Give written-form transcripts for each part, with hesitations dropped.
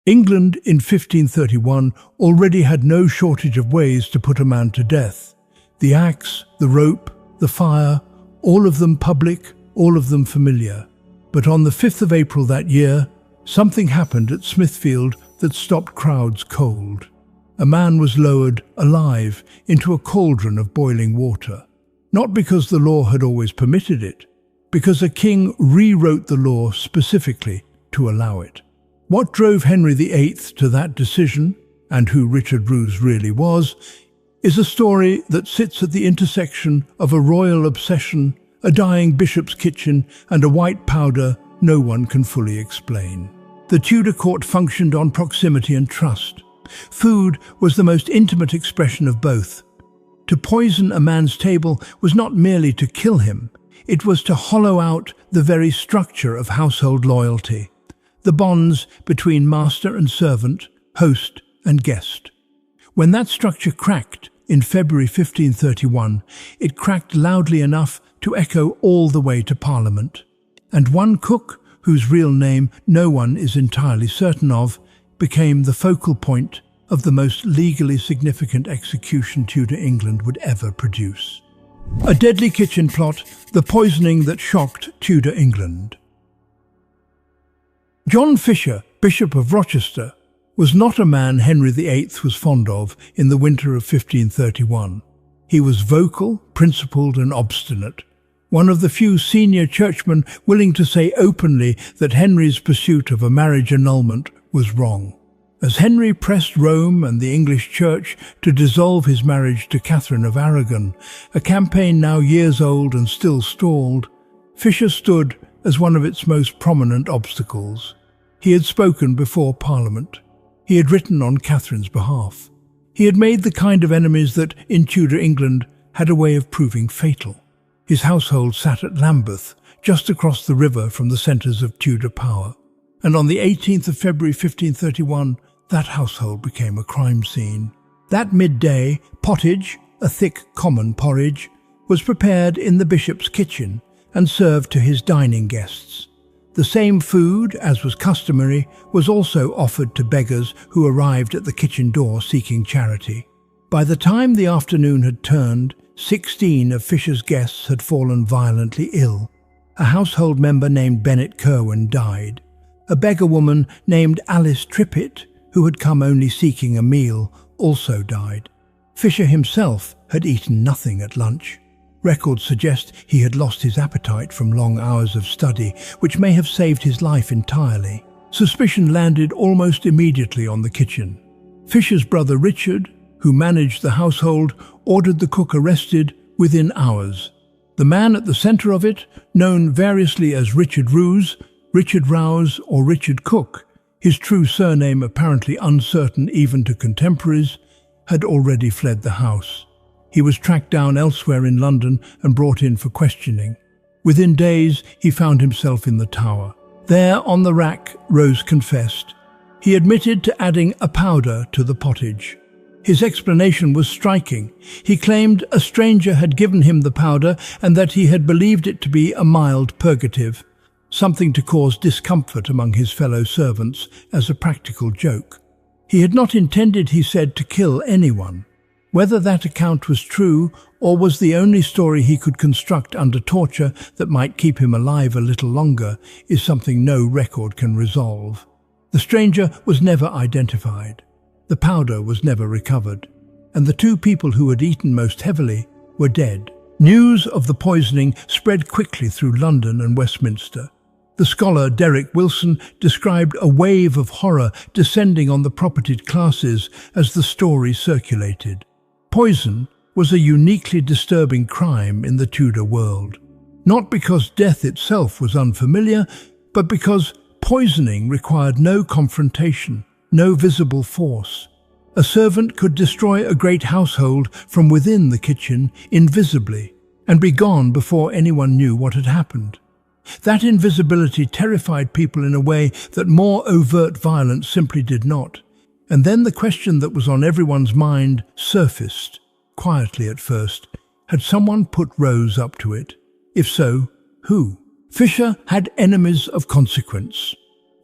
England in 1531 already had no shortage of ways to put a man to death. The axe, the rope, the fire, all of them public, all of them familiar. But on the 5th of April that year, something happened at Smithfield that stopped crowds cold. A man was lowered, alive, into a cauldron of boiling water. Not because the law had always permitted it, because a king rewrote the law specifically to allow it. What drove Henry VIII to that decision, and who Richard Roose really was, is a story that sits at the intersection of a royal obsession, a dying bishop's kitchen, and a white powder no one can fully explain. The Tudor court functioned on proximity and trust. Food was the most intimate expression of both. To poison a man's table was not merely to kill him, it was to hollow out the very structure of household loyalty, the bonds between master and servant, host and guest. When that structure cracked in February 1531, it cracked loudly enough to echo all the way to Parliament. And one cook, whose real name no one is entirely certain of, became the focal point of the most legally significant execution Tudor England would ever produce. A deadly kitchen plot, the poisoning that shocked Tudor England. John Fisher, Bishop of Rochester, was not a man Henry VIII was fond of in the winter of 1531. He was vocal, principled and obstinate, one of the few senior churchmen willing to say openly that Henry's pursuit of a marriage annulment was wrong. As Henry pressed Rome and the English Church to dissolve his marriage to Catherine of Aragon, a campaign now years old and still stalled, Fisher stood as one of its most prominent obstacles. He had spoken before Parliament. He had written on Catherine's behalf. He had made the kind of enemies that, in Tudor England, had a way of proving fatal. His household sat at Lambeth, just across the river from the centres of Tudor power. And on the 18th of February 1531, that household became a crime scene. That midday, pottage, a thick common porridge, was prepared in the bishop's kitchen and served to his dining guests. The same food, as was customary, was also offered to beggars who arrived at the kitchen door seeking charity. By the time the afternoon had turned, 16 of Fisher's guests had fallen violently ill. A household member named Bennet Kerwin died. A beggar woman named Alice Trippitt, who had come only seeking a meal, also died. Fisher himself had eaten nothing at lunch. Records suggest he had lost his appetite from long hours of study, which may have saved his life entirely. Suspicion landed almost immediately on the kitchen. Fisher's brother Richard, who managed the household, ordered the cook arrested within hours. The man at the centre of it, known variously as Richard Roose, Richard Rouse or Richard Cook, his true surname apparently uncertain even to contemporaries, had already fled the house. He was tracked down elsewhere in London and brought in for questioning. Within days, he found himself in the Tower. There, on the rack, Rose confessed. He admitted to adding a powder to the pottage. His explanation was striking. He claimed a stranger had given him the powder and that he had believed it to be a mild purgative, something to cause discomfort among his fellow servants as a practical joke. He had not intended, he said, to kill anyone. Whether that account was true or was the only story he could construct under torture that might keep him alive a little longer is something no record can resolve. The stranger was never identified. The powder was never recovered, and the two people who had eaten most heavily were dead. News of the poisoning spread quickly through London and Westminster. The scholar Derek Wilson described a wave of horror descending on the propertied classes as the story circulated. Poison was a uniquely disturbing crime in the Tudor world, not because death itself was unfamiliar, but because poisoning required no confrontation, no visible force. A servant could destroy a great household from within the kitchen invisibly and be gone before anyone knew what had happened. That invisibility terrified people in a way that more overt violence simply did not. And then the question that was on everyone's mind surfaced, quietly at first. Had someone put Rose up to it? If so, who? Fisher had enemies of consequence.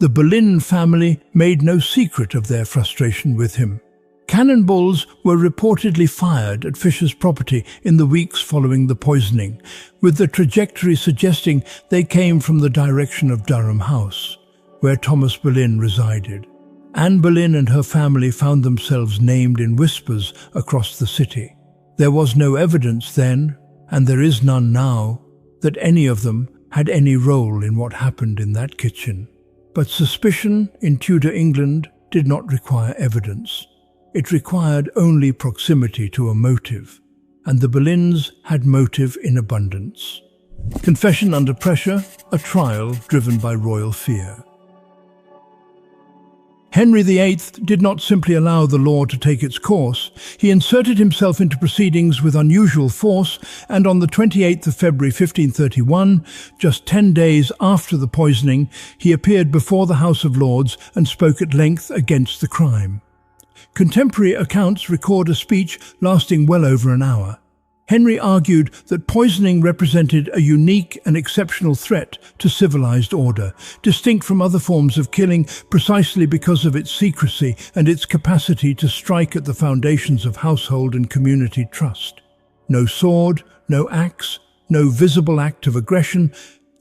The Boleyn family made no secret of their frustration with him. Cannonballs were reportedly fired at Fisher's property in the weeks following the poisoning, with the trajectory suggesting they came from the direction of Durham House, where Thomas Boleyn resided. Anne Boleyn and her family found themselves named in whispers across the city. There was no evidence then, and there is none now, that any of them had any role in what happened in that kitchen. But suspicion in Tudor England did not require evidence. It required only proximity to a motive, and the Boleyns had motive in abundance. Confession under pressure, a trial driven by royal fear. Henry VIII did not simply allow the law to take its course. He inserted himself into proceedings with unusual force, and on the 28th of February 1531, just 10 days after the poisoning, he appeared before the House of Lords and spoke at length against the crime. Contemporary accounts record a speech lasting well over an hour. Henry argued that poisoning represented a unique and exceptional threat to civilized order, distinct from other forms of killing precisely because of its secrecy and its capacity to strike at the foundations of household and community trust. No sword, no axe, no visible act of aggression,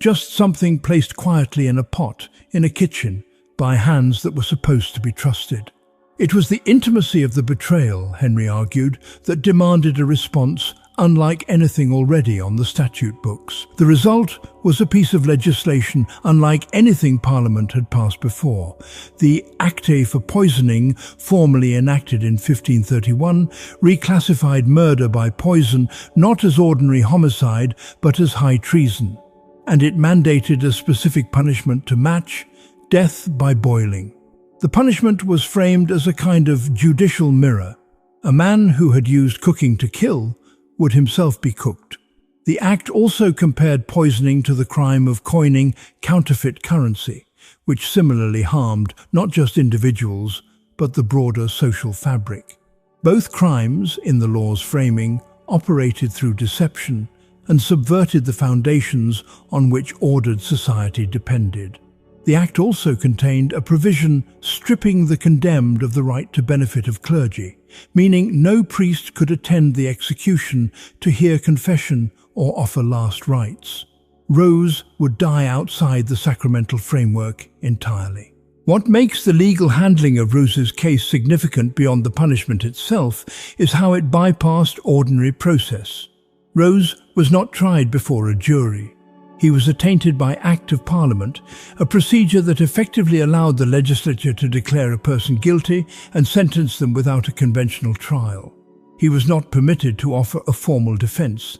just something placed quietly in a pot, in a kitchen, by hands that were supposed to be trusted. It was the intimacy of the betrayal, Henry argued, that demanded a response unlike anything already on the statute books. The result was a piece of legislation unlike anything Parliament had passed before. The Acte for Poisoning, formally enacted in 1531, reclassified murder by poison not as ordinary homicide but as high treason, and it mandated a specific punishment to match: death by boiling. The punishment was framed as a kind of judicial mirror. A man who had used cooking to kill would himself be cooked. The Act also compared poisoning to the crime of coining counterfeit currency, which similarly harmed not just individuals, but the broader social fabric. Both crimes, in the law's framing, operated through deception and subverted the foundations on which ordered society depended. The Act also contained a provision stripping the condemned of the right to benefit of clergy, meaning no priest could attend the execution to hear confession or offer last rites. Roose would die outside the sacramental framework entirely. What makes the legal handling of Roose's case significant beyond the punishment itself is how it bypassed ordinary process. Roose was not tried before a jury. He was attainted by Act of Parliament, a procedure that effectively allowed the legislature to declare a person guilty and sentence them without a conventional trial. He was not permitted to offer a formal defence.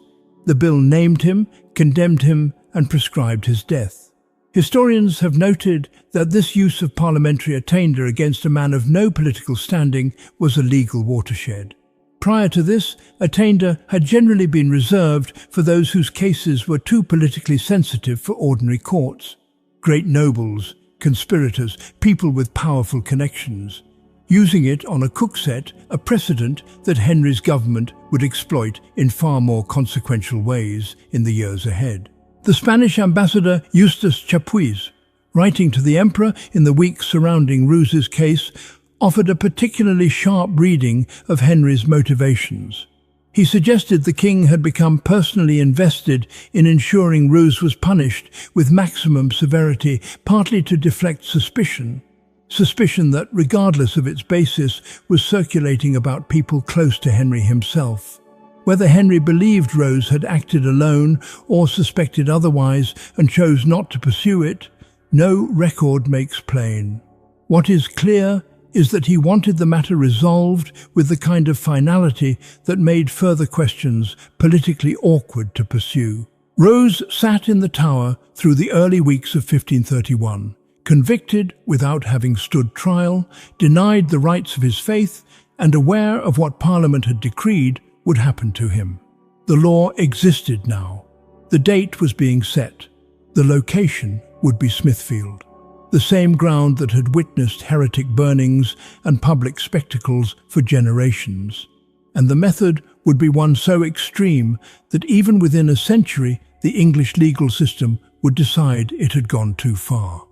The bill named him, condemned him, and prescribed his death. Historians have noted that this use of parliamentary attainder against a man of no political standing was a legal watershed. Prior to this, attainder had generally been reserved for those whose cases were too politically sensitive for ordinary courts. Great nobles, conspirators, people with powerful connections. Using it on a cook set, a precedent that Henry's government would exploit in far more consequential ways in the years ahead. The Spanish ambassador Eustace Chapuis, writing to the emperor in the weeks surrounding Roose's case, offered a particularly sharp reading of Henry's motivations. He suggested the king had become personally invested in ensuring Roose was punished with maximum severity, partly to deflect suspicion that, regardless of its basis, was circulating about people close to Henry himself. Whether Henry believed Roose had acted alone or suspected otherwise and chose not to pursue it, no record makes plain. What is clear is that he wanted the matter resolved with the kind of finality that made further questions politically awkward to pursue. Roose sat in the Tower through the early weeks of 1531, convicted without having stood trial, denied the rights of his faith, and aware of what Parliament had decreed would happen to him. The law existed now. The date was being set. The location would be Smithfield, the same ground that had witnessed heretic burnings and public spectacles for generations. And the method would be one so extreme that even within a century the English legal system would decide it had gone too far.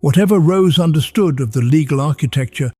Whatever Roose understood of the legal architecture